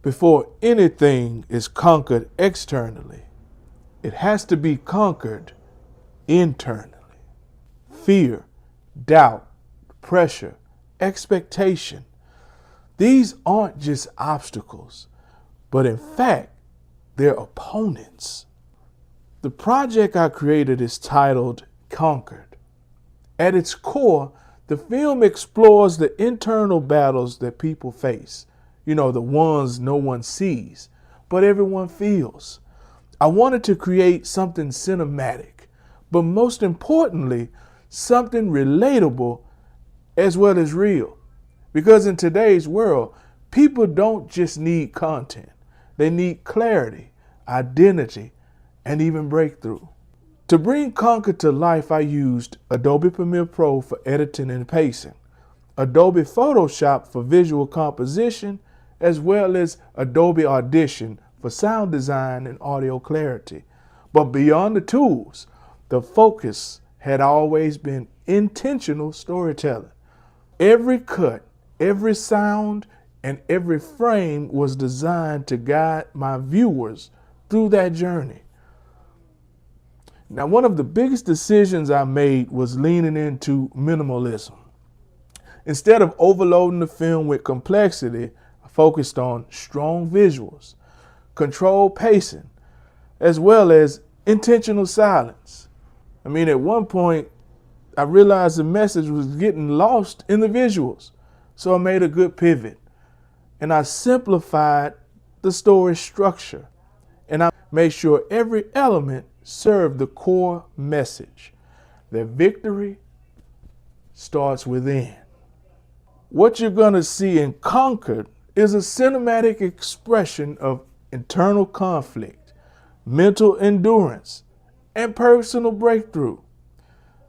Before anything is conquered externally, it has to be conquered internally. Fear, doubt, pressure, expectation. These aren't just obstacles, but in fact, they're opponents. The project I created is titled Conquered. At its core, the film explores the internal battles that people face. The ones no one sees, but everyone feels. I wanted to create something cinematic, but most importantly, something relatable as well as real. Because in today's world, people don't just need content. They need clarity, identity, and even breakthrough. To bring Conquer to life, I used Adobe Premiere Pro for editing and pacing, Adobe Photoshop for visual composition, as well as Adobe Audition for sound design and audio clarity. But beyond the tools, the focus had always been intentional storytelling. Every cut, every sound, and every frame was designed to guide my viewers through that journey. Now, one of the biggest decisions I made was leaning into minimalism. Instead of overloading the film with complexity, I focused on strong visuals, controlled pacing, as well as intentional silence. At one point, I realized the message was getting lost in the visuals, so I made a good pivot. And I simplified the story structure, and I made sure every element served the core message that victory starts within. What you're going to see in Conquered is a cinematic expression of internal conflict, mental endurance, and personal breakthrough.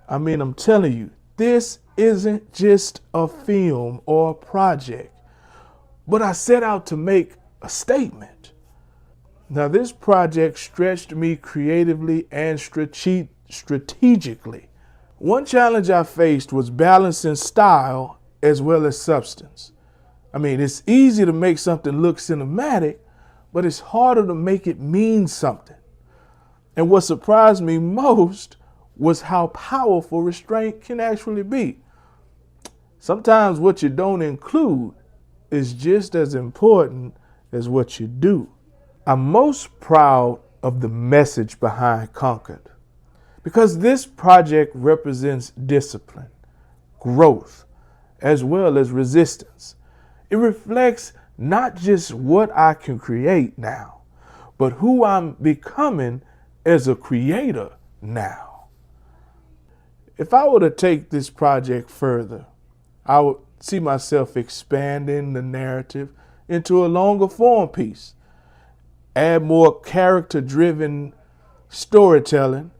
I'm telling you, this isn't just a film or a project, but I set out to make a statement. Now, this project stretched me creatively and strategically. One challenge I faced was balancing style as well as substance. It's easy to make something look cinematic, but it's harder to make it mean something. And what surprised me most was how powerful restraint can actually be. Sometimes what you don't include is just as important as what you do. I'm most proud of the message behind Conquered because this project represents discipline, growth, as well as resistance. It reflects not just what I can create now, but who I'm becoming as a creator now. If I were to take this project further, I would see myself expanding the narrative into a longer form piece, add more character-driven storytelling,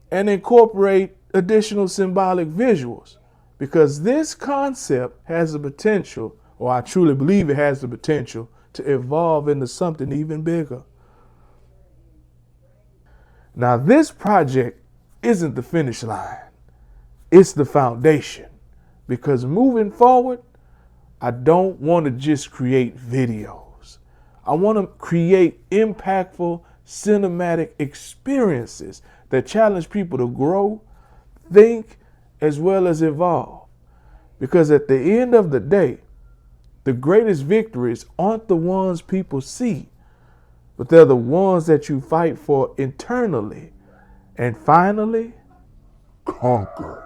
and incorporate additional symbolic visuals, because this concept has the potential, or I truly believe it has the potential, to evolve into something even bigger. Now, this project isn't the finish line. It's the foundation, because moving forward, I don't want to just create videos. I want to create impactful cinematic experiences that challenge people to grow, think, as well as evolve. Because at the end of the day, the greatest victories aren't the ones people see, but they're the ones that you fight for internally. And finally, conquer.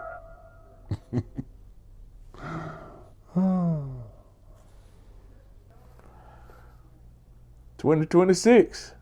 2026.